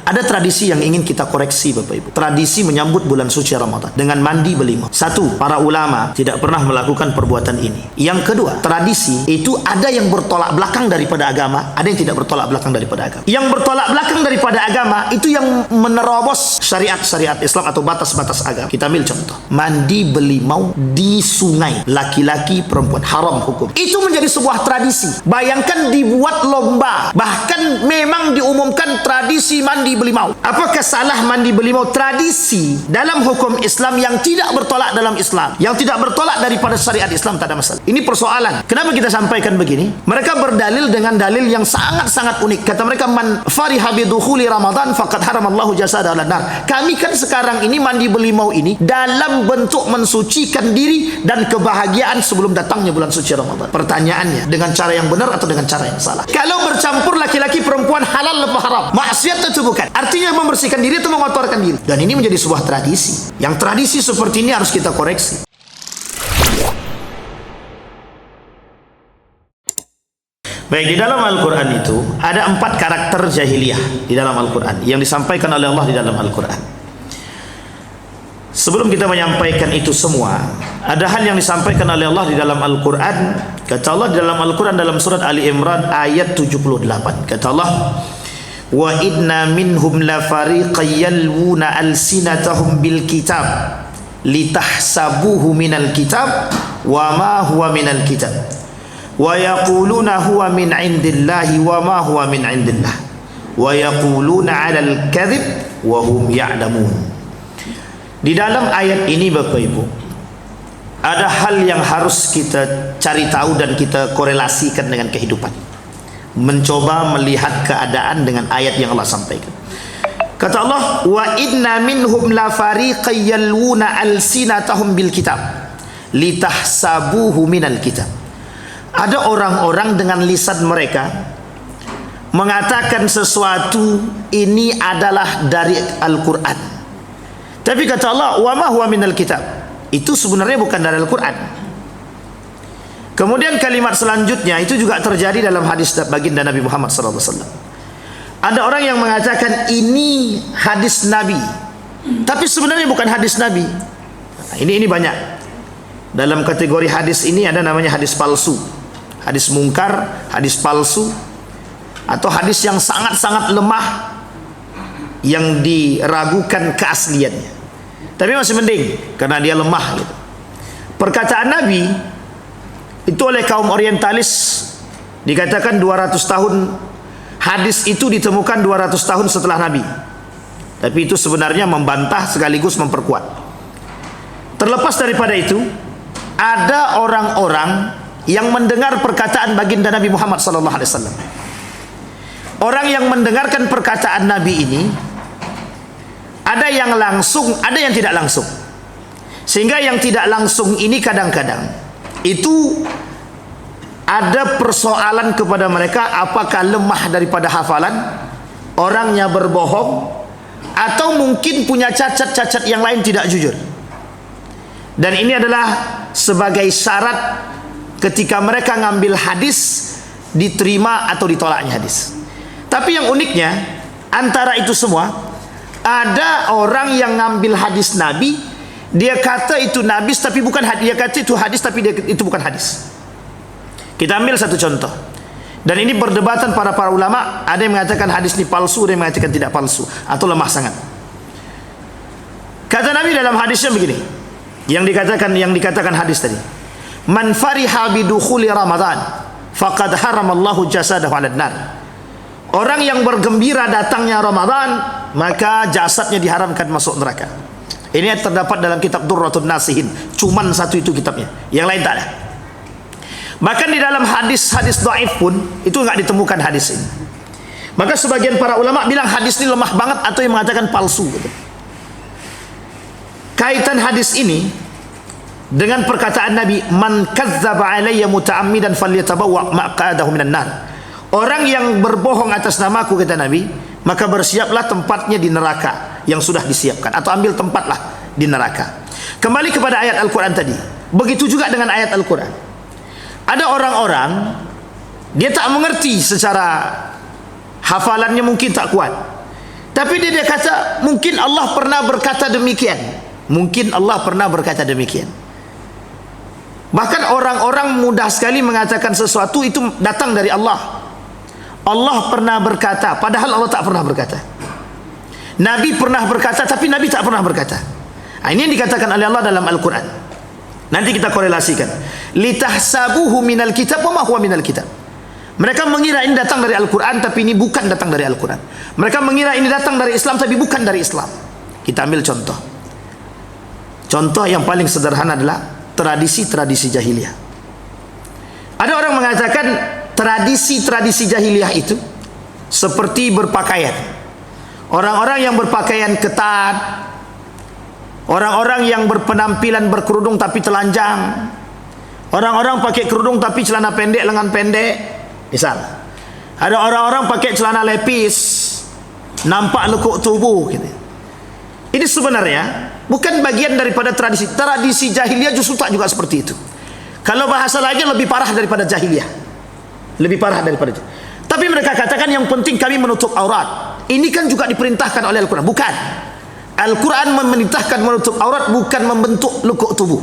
Ada tradisi yang ingin kita koreksi Bapak Ibu. Tradisi menyambut bulan suci Ramadan dengan mandi berlimau. Satu, para ulama tidak pernah melakukan perbuatan ini. Yang kedua, tradisi itu ada yang bertolak belakang daripada agama, ada yang tidak bertolak belakang daripada agama. Yang bertolak belakang daripada agama itu yang menerobos syariat-syariat Islam atau batas-batas agama. Kita ambil contoh, mandi berlimau di sungai, laki-laki perempuan, haram hukum. Itu menjadi sebuah tradisi. Bayangkan dibuat lomba, bahkan memang diumumkan tradisi mandi berlimau. Apakah salah mandi berlimau? Tradisi dalam hukum Islam yang tidak bertolak dalam Islam, yang tidak bertolak daripada syariat Islam, tak ada masalah. Ini persoalan. Kenapa kita sampaikan begini? Mereka berdalil dengan dalil yang sangat-sangat unik. Kata mereka, man fariha bidukhuli Ramadan faqad haramallahu jasada 'alan nar. Kami kan sekarang ini mandi berlimau ini dalam bentuk mensucikan diri dan kebahagiaan sebelum datangnya bulan suci Ramadan. Pertanyaannya, dengan cara yang benar atau dengan cara yang salah? Kalau bercampur laki-laki perempuan, halal atau haram? Maksiat atau bukan? Artinya membersihkan diri atau mengotorkan diri. Dan ini menjadi sebuah tradisi. Yang tradisi seperti ini harus kita koreksi. Baik, di dalam Al-Quran itu ada 4 karakter jahiliyah di dalam Al-Quran yang disampaikan oleh Allah di dalam Al-Quran. Sebelum kita menyampaikan itu semua, ada hal yang disampaikan oleh Allah di dalam Al-Quran. Kata Allah di dalam Al-Quran dalam surat Ali Imran ayat 78. Kata Allah, wa inna minhum la fariqan yalwuna alsinatahum bil kitab litahsabuhu minal kitab wa ma huwa minal kitab wa yaquluna huwa min indillahi wa ma huwa min indillah wa yaquluna 'alal kadhib wa hum ya'lamun. Di dalam ayat ini Bapak Ibu, ada hal yang harus kita cari tahu dan kita korelasikan dengan kehidupan. Mencoba melihat keadaan dengan ayat yang Allah sampaikan. Kata Allah, wa inna minhum la fariqan yalwuna alsinatahum bil kitab litahsabuhu minal kitab. Ada orang-orang dengan lisan mereka mengatakan sesuatu ini adalah dari Al-Quran. Tapi kata Allah, wa ma huwa minal kitab. Itu sebenarnya bukan dari Al-Quran. Kemudian kalimat selanjutnya itu juga terjadi dalam hadis baginda Nabi Muhammad SAW. Ada orang yang mengatakan ini hadis Nabi, tapi sebenarnya bukan hadis Nabi. Nah, ini banyak. Dalam kategori hadis ini ada namanya hadis palsu, hadis mungkar, hadis palsu, atau hadis yang sangat-sangat lemah yang diragukan keasliannya. Tapi masih mending karena dia lemah gitu. Perkataan Nabi itu oleh kaum orientalis dikatakan 200 tahun, hadis itu ditemukan 200 tahun setelah Nabi. Tapi itu sebenarnya membantah sekaligus memperkuat. Terlepas daripada itu, ada orang-orang yang mendengar perkataan baginda Nabi Muhammad SAW. Orang yang mendengarkan perkataan Nabi ini, ada yang langsung, ada yang tidak langsung. Sehingga yang tidak langsung ini kadang-kadang itu ada persoalan kepada mereka, apakah lemah daripada hafalan, orangnya berbohong, atau mungkin punya cacat-cacat yang lain tidak jujur. Dan ini adalah sebagai syarat ketika mereka ngambil hadis, diterima atau ditolaknya hadis. Tapi yang uniknya, antara itu semua, ada orang yang ngambil hadis Nabi, dia kata itu Nabi tapi bukan hadis, dia kata itu hadis tapi itu bukan hadis. Kita ambil satu contoh. Dan ini perdebatan para ulama, ada yang mengatakan hadis ini palsu, ada yang mengatakan tidak palsu atau lemah sangat. Kata Nabi dalam hadisnya begini, yang dikatakan hadis tadi, man fariha bidukhuli Ramadan faqad haramallahu jasadahu 'alan nar. Orang yang bergembira datangnya Ramadan, maka jasadnya diharamkan masuk neraka. Ini terdapat dalam kitab Durratun Nasihin. Cuman satu itu kitabnya, yang lain tak ada. Bahkan di dalam hadis-hadis dhaif pun itu enggak ditemukan hadis ini. Maka sebagian para ulama bilang hadis ini lemah banget, atau yang mengatakan palsu gitu. Kaitan hadis ini dengan perkataan Nabi, man kadzdzaba alayya muta'ammidan falyatabawwa maq'adahu minan nar. Orang yang berbohong atas namaku, kata Nabi, maka bersiaplah tempatnya di neraka yang sudah disiapkan, atau ambil tempatlah di neraka. Kembali kepada ayat Al-Quran tadi, begitu juga dengan ayat Al-Quran. Ada orang-orang dia tak mengerti secara hafalannya, mungkin tak kuat, Tapi dia kata mungkin Allah pernah berkata demikian. Mungkin Allah pernah berkata demikian. Bahkan orang-orang mudah sekali mengatakan sesuatu itu datang dari Allah. Allah pernah berkata, padahal Allah tak pernah berkata. Nabi pernah berkata, tapi Nabi tak pernah berkata. Nah, ini yang dikatakan oleh Allah dalam Al-Quran. Nanti kita korelasikan. Litahsabuhu minal kitab wa ma huwa minal kitab. Mereka mengira ini datang dari Al-Quran, tapi ini bukan datang dari Al-Quran. Mereka mengira ini datang dari Islam, tapi bukan dari Islam. Kita ambil contoh. Contoh yang paling sederhana adalah tradisi-tradisi jahiliyah. Ada orang mengatakan tradisi-tradisi jahiliyah itu seperti berpakaian. Orang-orang yang berpakaian ketat, orang-orang yang berpenampilan berkerudung tapi telanjang, orang-orang pakai kerudung tapi celana pendek, lengan pendek, misal. Ada orang-orang pakai celana lepis, nampak lekuk tubuh gitu. Ini sebenarnya bukan bagian daripada tradisi. Tradisi jahiliyah justru tak juga seperti itu. Kalau bahasa lagi lebih parah daripada jahiliyah. Lebih parah daripada itu. Tapi mereka katakan yang penting kami menutup aurat. Ini kan juga diperintahkan oleh Al-Quran. Bukan. Al-Quran memerintahkan menutup aurat, bukan membentuk lekuk tubuh.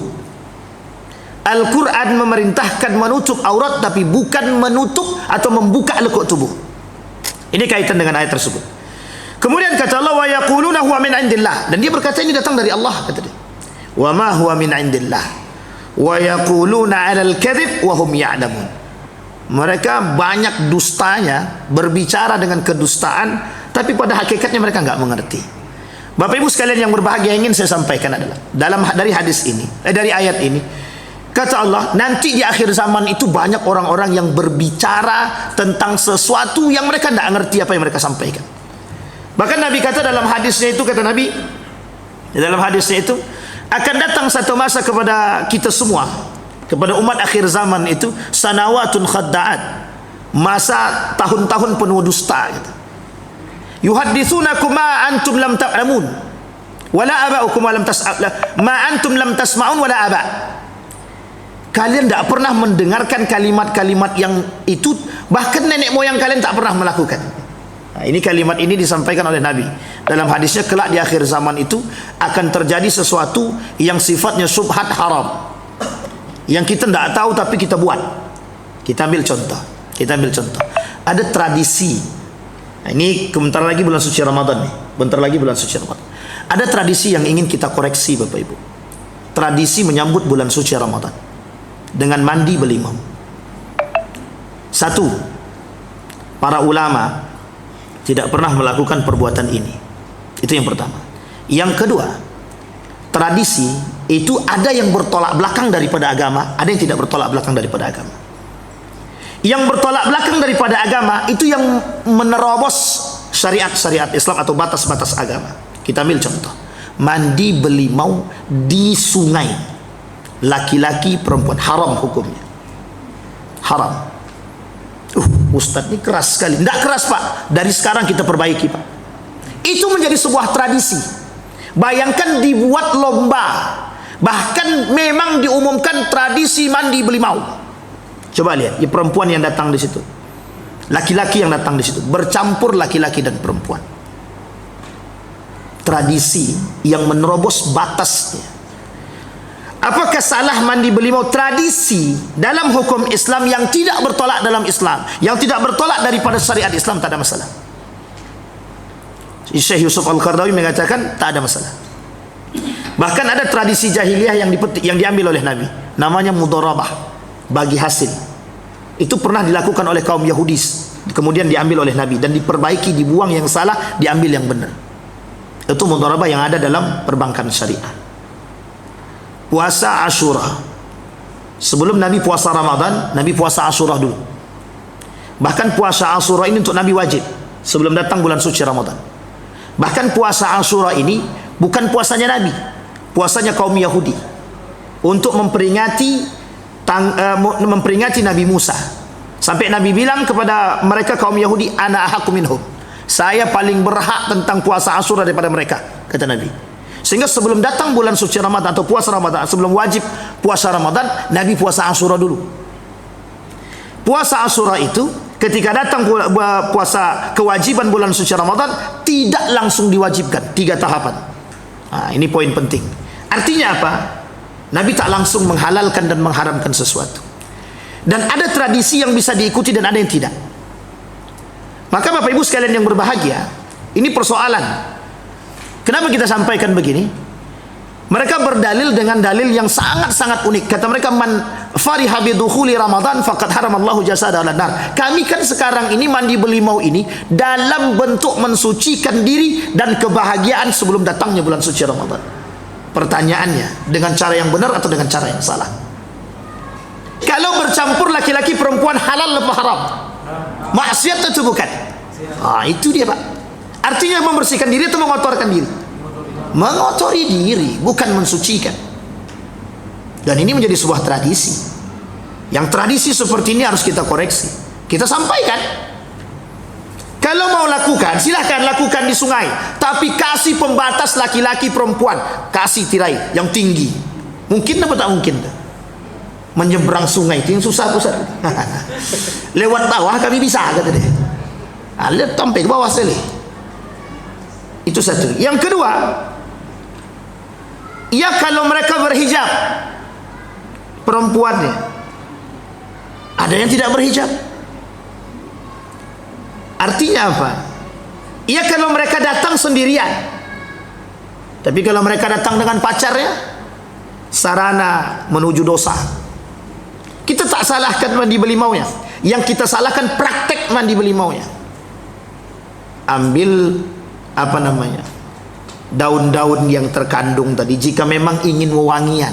Al-Quran memerintahkan menutup aurat, tapi bukan menutup atau membuka lekuk tubuh. Ini kaitan dengan ayat tersebut. Kemudian kata Allah, wa yaquluna huwa min indillah, dan dia berkata ini datang dari Allah, kata dia. Wa ma huwa min indillah wa yaquluna 'alal kadhib wa hum ya'lamun. Mereka banyak dustanya, berbicara dengan kedustaan, tapi pada hakikatnya mereka enggak mengerti. Bapak Ibu sekalian yang berbahagia, ingin saya sampaikan adalah dari hadis ini, dari ayat ini, kata Allah, nanti di akhir zaman itu banyak orang-orang yang berbicara tentang sesuatu yang mereka tidak mengerti apa yang mereka sampaikan. Bahkan Nabi kata dalam hadisnya itu, kata Nabi dalam hadisnya itu, akan datang satu masa kepada kita semua, kepada umat akhir zaman itu, sanawatun khadda'at, masa tahun-tahun penuh dusta gitu. Yuhaddithunakum ma antum lam ta'lamun wala aba'ukum lam ma antum lam tasma'un wala aba'. Kalian tidak pernah mendengarkan kalimat-kalimat yang itu, bahkan nenek moyang kalian tak pernah melakukan. Nah, ini kalimat ini disampaikan oleh Nabi dalam hadisnya, kelak di akhir zaman itu akan terjadi sesuatu yang sifatnya syubhat haram, yang kita tidak tahu tapi kita buat. Kita ambil contoh. Ada tradisi. Nah, ini sebentar lagi bulan suci Ramadan nih. Bentar lagi bulan suci Ramadan. Ada tradisi yang ingin kita koreksi, Bapak Ibu. Tradisi menyambut bulan suci Ramadan dengan mandi belimau. Satu, para ulama tidak pernah melakukan perbuatan ini. Itu yang pertama. Yang kedua, tradisi itu ada yang bertolak belakang daripada agama, ada yang tidak bertolak belakang daripada agama. Yang bertolak belakang daripada agama itu yang menerobos syariat-syariat Islam atau batas-batas agama. Kita ambil contoh, mandi belimau di sungai, laki-laki perempuan, haram hukumnya, haram. Ustaz ini keras sekali. Tidak keras Pak, dari sekarang kita perbaiki Pak. Itu menjadi sebuah tradisi. Bayangkan dibuat lomba, bahkan memang diumumkan tradisi mandi belimau. Coba lihat, ya, perempuan yang datang di situ, laki-laki yang datang di situ, bercampur laki-laki dan perempuan. Tradisi yang menerobos batasnya. Apakah salah mandi belimau? Tradisi dalam hukum Islam yang tidak bertolak dalam Islam, yang tidak bertolak daripada syariat Islam, tak ada masalah. Syekh Yusuf Al-Qaradawi mengatakan tak ada masalah. Bahkan ada tradisi jahiliyah yang diambil oleh Nabi, namanya mudharabah, bagi hasil. Itu pernah dilakukan oleh kaum Yahudi, kemudian diambil oleh Nabi dan diperbaiki, dibuang yang salah, diambil yang benar. Itu mudharabah yang ada dalam perbankan syariah. Puasa Ashura, sebelum Nabi puasa Ramadan, Nabi puasa Ashura dulu. Bahkan puasa Ashura ini untuk Nabi wajib sebelum datang bulan suci Ramadan. Bahkan puasa Ashura ini bukan puasanya Nabi, puasanya kaum Yahudi, untuk memperingati Nabi Musa. Sampai Nabi bilang kepada mereka kaum Yahudi, ana ahakum minhum, saya paling berhak tentang puasa Ashura daripada mereka, kata Nabi. Sehingga sebelum datang bulan suci Ramadan atau puasa Ramadan, sebelum wajib puasa Ramadan, Nabi puasa Ashura dulu. Puasa Ashura itu ketika datang puasa kewajiban bulan suci Ramadan tidak langsung diwajibkan, 3 tahapan. Ini poin penting. Artinya apa? Nabi tak langsung menghalalkan dan mengharamkan sesuatu. Dan ada tradisi yang bisa diikuti dan ada yang tidak. Maka Bapak Ibu sekalian yang berbahagia, ini persoalan. Kenapa kita sampaikan begini? Mereka berdalil dengan dalil yang sangat-sangat unik. Kata mereka, man fariha bidukhuli Ramadan faqad haramallahu jasada 'alan nar. Kami kan sekarang ini mandi belimau ini dalam bentuk mensucikan diri dan kebahagiaan sebelum datangnya bulan suci Ramadan. Pertanyaannya, dengan cara yang benar atau dengan cara yang salah? Kalau bercampur laki-laki perempuan halal atau haram? Maksiat atau bukan? Itu dia, Pak. Artinya membersihkan diri atau mengotorkan diri? Mengotori diri, bukan mensucikan. Dan ini menjadi sebuah tradisi. Yang tradisi seperti ini harus kita koreksi, kita sampaikan. Kalau mau lakukan, silahkan lakukan di sungai, tapi kasih pembatas laki-laki perempuan, kasih tirai yang tinggi. Mungkin apa tak mungkin? Menyeberang sungai itu yang susah pusat. Lewat bawah kami bisa, kata dia. Lihat sampai ke bawah sekali. Itu satu. Yang kedua, ya kalau mereka berhijab, perempuannya, ada yang tidak berhijab. Artinya apa? Ya kalau mereka datang sendirian. Tapi kalau mereka datang dengan pacarnya, sarana menuju dosa. Kita tak salahkan mandi belimaunya. Yang kita salahkan praktek mandi belimaunya. Ambil daun-daun yang terkandung tadi, jika memang ingin wewangian.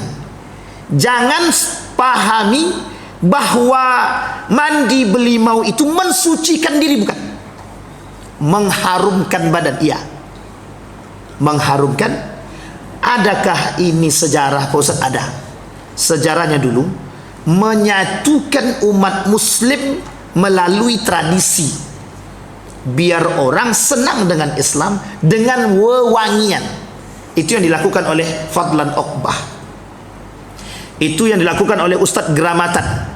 Jangan pahami bahwa mandi belimau itu mensucikan diri, bukan. Mengharumkan badan, iya. Mengharumkan. Adakah ini sejarah, Pak Ustaz? Ada. Sejarahnya dulu menyatukan umat muslim melalui tradisi, biar orang senang dengan Islam dengan wewangian. Itu yang dilakukan oleh Fadlan Uqbah. Itu yang dilakukan oleh Ustadz Gramatan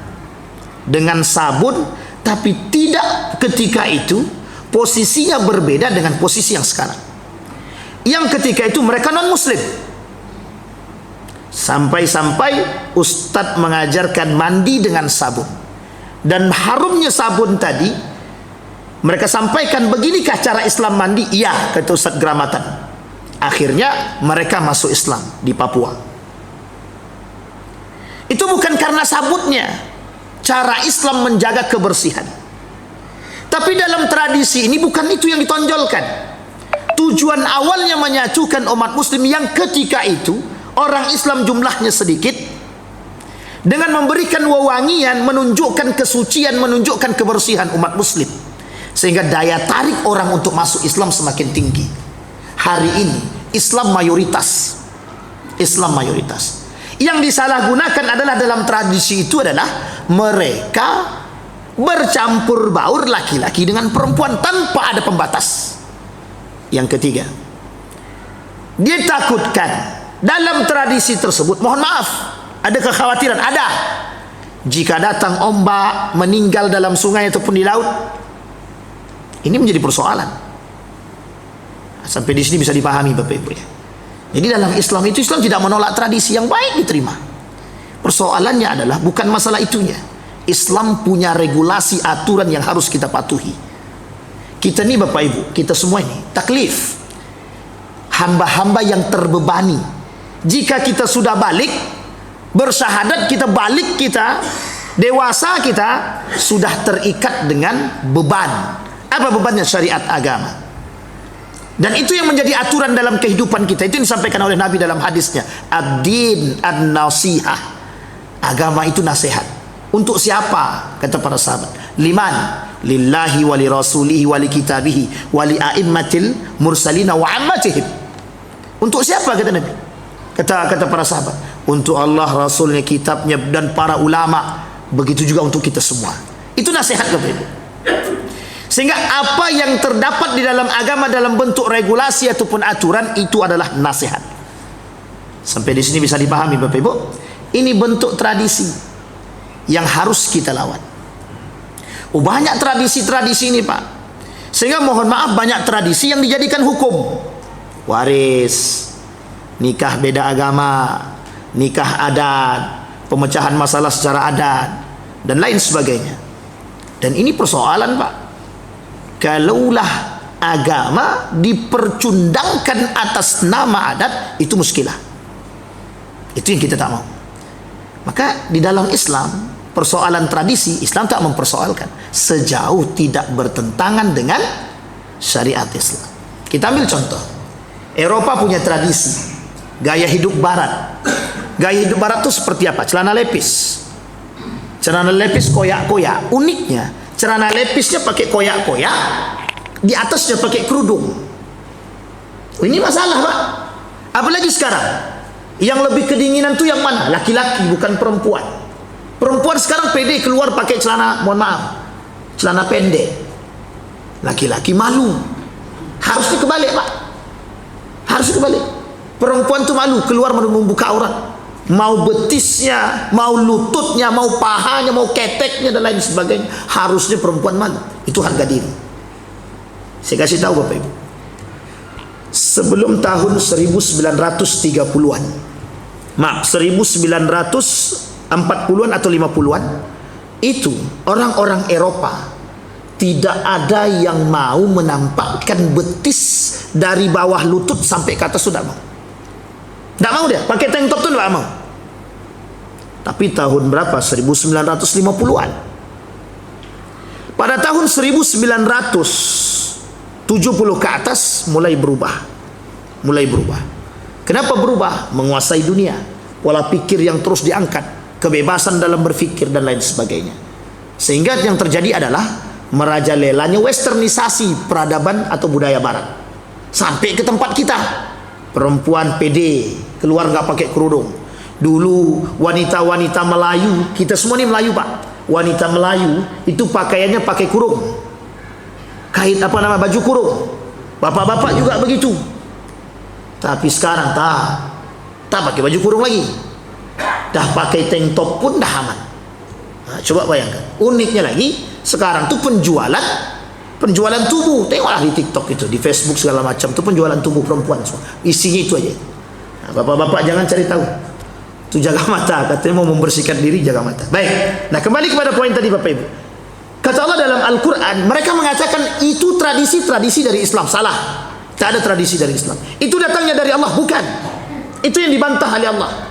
dengan sabun, tapi tidak ketika itu posisinya berbeda dengan posisi yang sekarang. Yang ketika itu mereka non muslim. Sampai-sampai Ustadz mengajarkan mandi dengan sabun. Dan harumnya sabun tadi mereka sampaikan, beginikah cara Islam mandi? Iya, kata Ustadz Gramatan. Akhirnya mereka masuk Islam di Papua. Itu bukan karena sabutnya, cara Islam menjaga kebersihan. Tapi dalam tradisi ini bukan itu yang ditonjolkan. Tujuan awalnya menyatukan umat muslim yang ketika itu orang Islam jumlahnya sedikit, dengan memberikan wewangian, menunjukkan kesucian, menunjukkan kebersihan umat muslim, sehingga daya tarik orang untuk masuk Islam semakin tinggi. Hari ini Islam mayoritas. Islam mayoritas. Yang disalahgunakan adalah dalam tradisi itu adalah mereka bercampur baur laki-laki dengan perempuan tanpa ada pembatas. Yang ketiga, dia takutkan dalam tradisi tersebut, mohon maaf, ada kekhawatiran, ada. Jika datang ombak meninggal dalam sungai ataupun di laut, ini menjadi persoalan. Sampai di sini bisa dipahami Bapak Ibu ya. Jadi dalam Islam itu, Islam tidak menolak tradisi yang baik diterima. Persoalannya adalah bukan masalah itunya. Islam punya regulasi, aturan yang harus kita patuhi. Kita ini Bapak Ibu, kita semua ini taklif, hamba-hamba yang terbebani. Jika kita sudah balik, bersyahadat, kita balik, kita dewasa, kita sudah terikat dengan beban. Apa bebannya? Syariat agama. Dan itu yang menjadi aturan dalam kehidupan kita. Itu yang disampaikan oleh Nabi dalam hadisnya, ad-din an-nasihah. Agama itu nasihat. Untuk siapa? Kata para sahabat. Liman? Lillahi wa li rasulihi wa li kitabihi wa li a'immatil mursalina wa ammatihim. Untuk siapa kata Nabi? Kata para sahabat, untuk Allah, Rasulnya, kitabnya, dan para ulama. Begitu juga untuk kita semua. Itu nasihat kepada Ibu. Sehingga apa yang terdapat di dalam agama dalam bentuk regulasi ataupun aturan, itu adalah nasihat. Sampai di sini bisa dipahami Bapak Ibu. Ini bentuk tradisi yang harus kita lawan. Oh, banyak tradisi-tradisi ini Pak. Sehingga mohon maaf banyak tradisi yang dijadikan hukum. Waris, nikah beda agama, nikah adat, pemecahan masalah secara adat, dan lain sebagainya. Dan ini persoalan Pak. Kalaulah agama dipercundangkan atas nama adat, itu muskilah. Itu yang kita tak mau. Maka di dalam Islam, persoalan tradisi Islam tak mempersoalkan sejauh tidak bertentangan dengan syariat Islam. Kita ambil contoh, Eropa punya tradisi gaya hidup barat. Gaya hidup barat itu seperti apa? Celana lepis. Celana lepis koyak-koyak. Uniknya, celana lepisnya pakai koyak-koyak, di atasnya pakai kerudung. Ini masalah Pak. Apalagi sekarang, yang lebih kedinginan tuh yang mana? Laki-laki, bukan perempuan. Perempuan sekarang pede keluar pakai celana, mohon maaf, celana pendek. Laki-laki malu. Harusnya kebalik Pak. Harusnya kebalik. Perempuan tuh malu keluar membuka aurat. Mau betisnya, mau lututnya, mau pahanya, mau keteknya dan lain sebagainya. Harusnya perempuan malu. Itu harga diri. Saya kasih tahu Bapak Ibu. Sebelum tahun 1930-an, maaf, 1940-an atau 50-an, itu orang-orang Eropa tidak ada yang mau menampakkan betis dari bawah lutut sampai ke atas. Sudah mau. Tidak mau dia, pakai tank top tu tidak mau. Tapi tahun berapa? 1950-an. Pada tahun 1970 ke atas mulai berubah. Mulai berubah. Kenapa berubah? Menguasai dunia. Pola pikir yang terus diangkat, kebebasan dalam berfikir dan lain sebagainya. Sehingga yang terjadi adalah merajalelanya westernisasi peradaban atau budaya barat. Sampai ke tempat kita. Perempuan pede, keluar nggak pakai kerudung. Dulu wanita-wanita Melayu, kita semua ini Melayu Pak. Wanita Melayu itu pakaiannya pakai kurung. Kain apa nama, baju kurung. Bapak-bapak juga begitu. Tapi sekarang tak pakai baju kurung lagi. Dah pakai tank top pun dah aman. Nah, coba bayangkan. Uniknya lagi, sekarang tuh penjualan tubuh. Tengoklah di TikTok itu, di Facebook segala macam itu penjualan tubuh perempuan semua. Isinya itu aja. Nah, bapak-bapak jangan cari tahu. Itu jaga mata, katanya mau membersihkan diri, jaga mata. Baik. Nah, kembali kepada poin tadi Bapak Ibu. Kata Allah dalam Al-Quran, mereka mengatakan itu tradisi-tradisi dari Islam. Salah. Tak ada tradisi dari Islam. Itu datangnya dari Allah, bukan. Itu yang dibantah oleh Allah.